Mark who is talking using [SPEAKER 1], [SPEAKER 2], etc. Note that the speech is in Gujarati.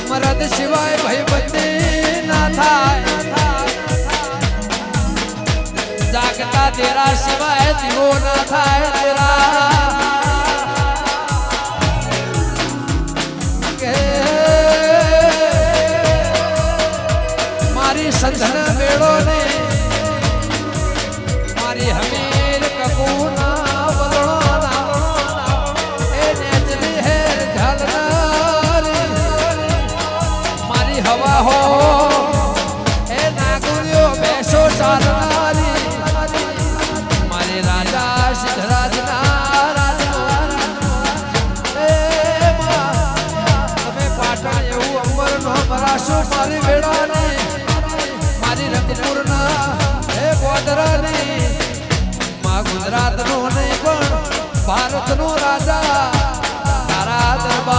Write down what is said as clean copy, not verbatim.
[SPEAKER 1] મરદ સિવાય ભાઈબંધી ના થાય, જાગતા તેરા સિવાય દીવો ના થાય તેરા મારી સંધન મેળો ને મારી હમીર કપૂના વલણોના એ નેજલી હેર ઝાલનારી મારી હવા હો એ નાગુરિયો બેસો ચાલનારી મારી રાજા સિદ્ધરાજના તમે પાટણ એવું અંબર નો ભરાશો મારી વેળાની મારી રંગપુરના હે ગોધરાની માં ગુજરાતનો નહીં પણ ભારતનો રાજા તારા દરબાર